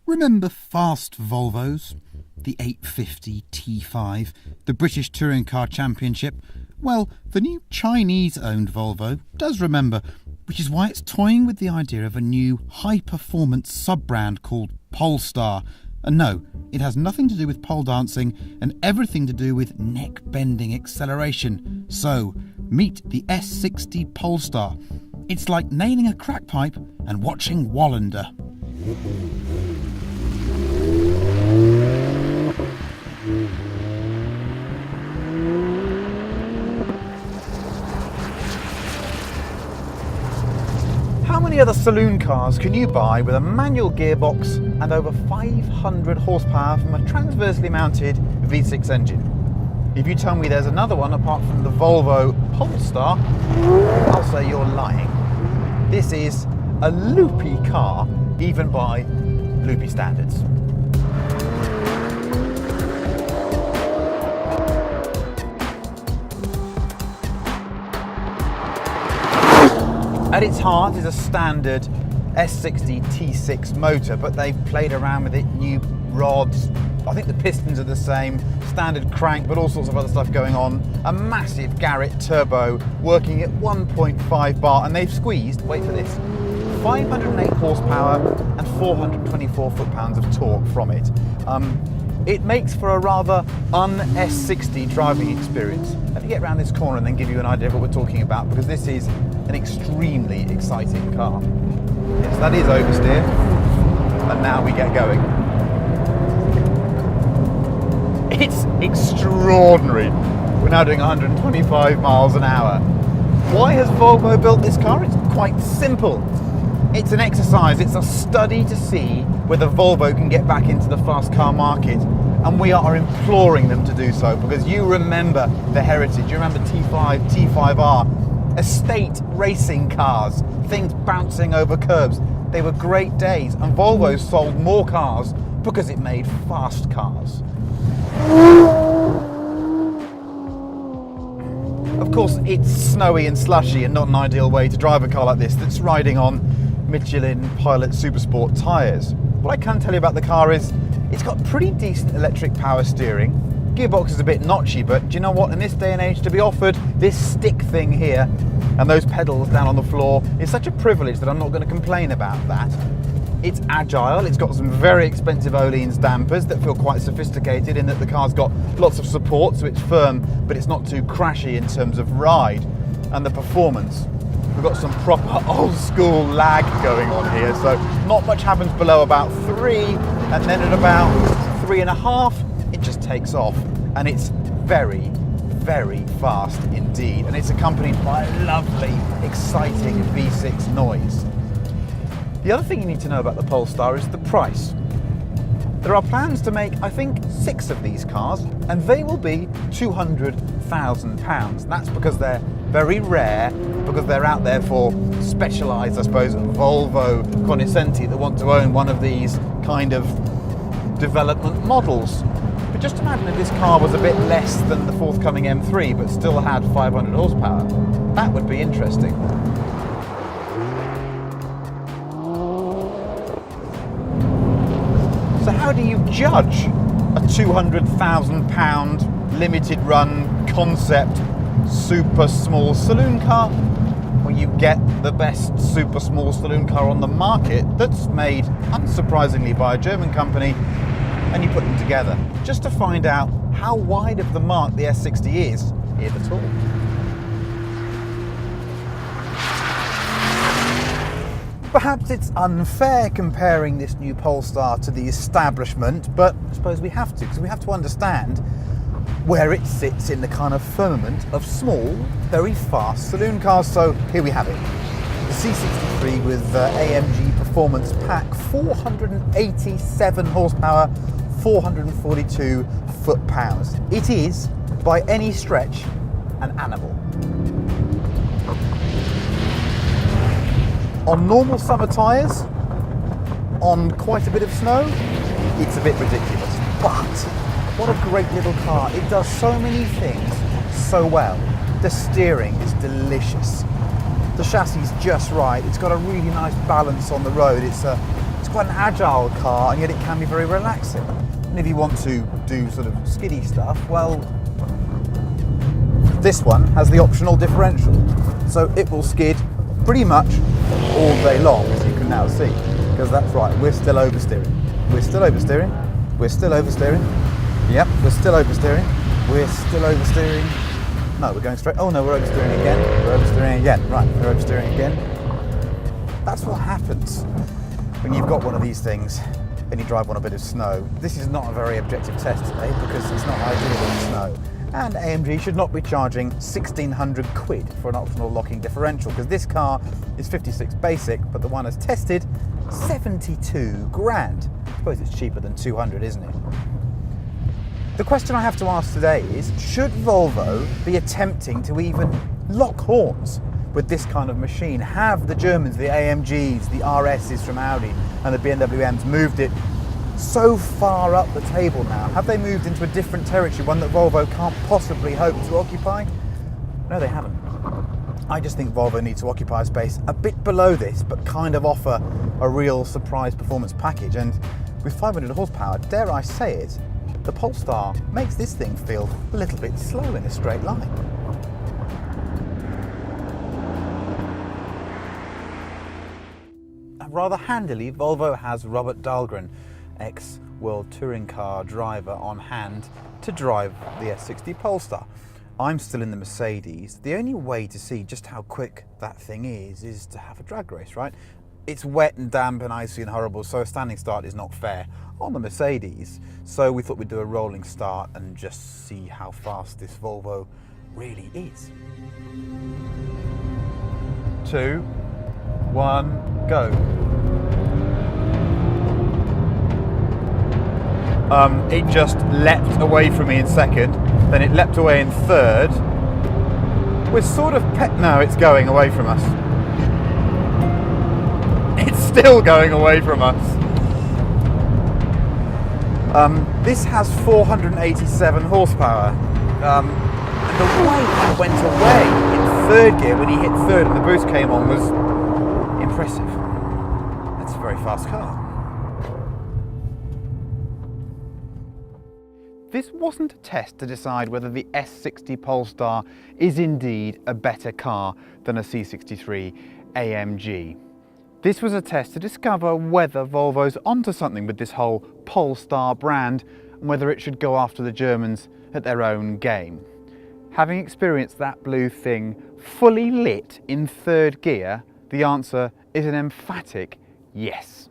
Remember fast Volvos? The 850 T5, the British Touring Car Championship? Well, the new Chinese-owned Volvo does remember, which is why it's toying with the idea of a new high-performance sub-brand called Polestar. And no, it has nothing to do with pole dancing and everything to do with neck-bending acceleration. So, meet the S60 Polestar. It's like nailing a crack pipe and watching Wallander. How many other saloon cars can you buy with a manual gearbox and over 500 horsepower from a transversely mounted V6 engine? If you tell me there's another one apart from the Volvo Polestar, I'll say you're lying. This is a loopy car, even by loopy standards. At its heart is a standard S60 T6 motor, but they've played around with it, new rods, I think the pistons are the same, standard crank, but all sorts of other stuff going on. A massive Garrett turbo working at 1.5 bar, and they've squeezed, wait for this, 508 horsepower and 424 foot-pounds of torque from it. It makes for a rather un-S60 driving experience. Let me get around this corner and then give you an idea of what we're talking about, because this is an extremely exciting car. Yes, that is oversteer, and now we get going. It's extraordinary. We're now doing 125 miles an hour. Why has Volvo built this car? It's quite simple. It's an exercise, it's a study to see whether Volvo can get back into the fast car market, and we are imploring them to do so, because you remember the heritage, you remember T5, T5R, estate racing cars, things bouncing over curbs. They were great days, and Volvo sold more cars because it made fast cars. Of course, it's snowy and slushy and not an ideal way to drive a car like this that's riding on Michelin Pilot Supersport tyres. What I can tell you about the car is it's got pretty decent electric power steering. Gearbox is a bit notchy, but do you know what? In this day and age, to be offered this stick thing here and those pedals down on the floor is such a privilege that I'm not going to complain about that. It's agile, it's got some very expensive Öhlins dampers that feel quite sophisticated in that the car's got lots of support, so it's firm, but it's not too crashy in terms of ride. And the performance, we've got some proper old school lag going on here, so not much happens below about 3, and then at about 3.5, it just takes off. And it's very, very fast indeed, and it's accompanied by a lovely, exciting V6 noise. The other thing you need to know about the Polestar is the price. There are plans to make, I think, 6 of these cars, and they will be £200,000. That's because they're very rare, because they're out there for specialised, I suppose, Volvo cognoscenti that want to own one of these kind of development models. But just imagine if this car was a bit less than the forthcoming M3, but still had 500 horsepower. That would be interesting. So how do you judge a £200,000 limited run concept super small saloon car? Well, you get the best super small saloon car on the market that's made, unsurprisingly, by a German company, and you put them together just to find out how wide of the mark the S60 is, if at all. Perhaps it's unfair comparing this new Polestar to the establishment, but I suppose we have to, because we have to understand where it sits in the kind of firmament of small, very fast saloon cars. So here we have it. The C63 with AMG Performance Pack, 487 horsepower, 442 foot-pounds. It is, by any stretch, an animal. On normal summer tyres, on quite a bit of snow, it's a bit ridiculous. But what a great little car. It does so many things so well. The steering is delicious. The chassis is just right. It's got a really nice balance on the road. It's quite an agile car, and yet it can be very relaxing. And if you want to do sort of skiddy stuff, well, this one has the optional differential. So it will skid pretty much all day long, as you can now see. Because that's right, we're still oversteering. We're still oversteering. We're still oversteering. Yep, we're still oversteering. We're still oversteering. No, we're going straight. Oh no, we're oversteering again. We're oversteering again. Right, we're oversteering again. That's what happens when you've got one of these things and you drive on a bit of snow. This is not a very objective test today because it's not ideal in snow. And AMG should not be charging 1,600 quid for an optional locking differential, because this car is 56 basic, but the one has tested 72 grand. I suppose it's cheaper than 200, isn't it? The question I have to ask today is, should Volvo be attempting to even lock horns with this kind of machine? Have the Germans, the AMGs, the RSs from Audi and the BMW M's moved it so far up the table now? Have they moved into a different territory, one that Volvo can't possibly hope to occupy? No, they haven't. I just think Volvo needs to occupy a space a bit below this, but kind of offer a real surprise performance package. And with 500 horsepower, dare I say it, the Polestar makes this thing feel a little bit slow in a straight line. And rather handily, Volvo has Robert Dahlgren, ex-World Touring Car driver, on hand to drive the S60 Polestar. I'm still in the Mercedes. The only way to see just how quick that thing is to have a drag race, right? It's wet and damp and icy and horrible, so a standing start is not fair on the Mercedes. So we thought we'd do a rolling start and just see how fast this Volvo really is. 2, 1, go. It just leapt away from me in second, then it leapt away in third. We're sort of no, it's going away from us. It's still going away from us. This has 487 horsepower. And the way it went away in third gear when he hit third and the boost came on was impressive. That's a very fast car. This wasn't a test to decide whether the S60 Polestar is indeed a better car than a C63 AMG. This was a test to discover whether Volvo's onto something with this whole Polestar brand and whether it should go after the Germans at their own game. Having experienced that blue thing fully lit in third gear, the answer is an emphatic yes.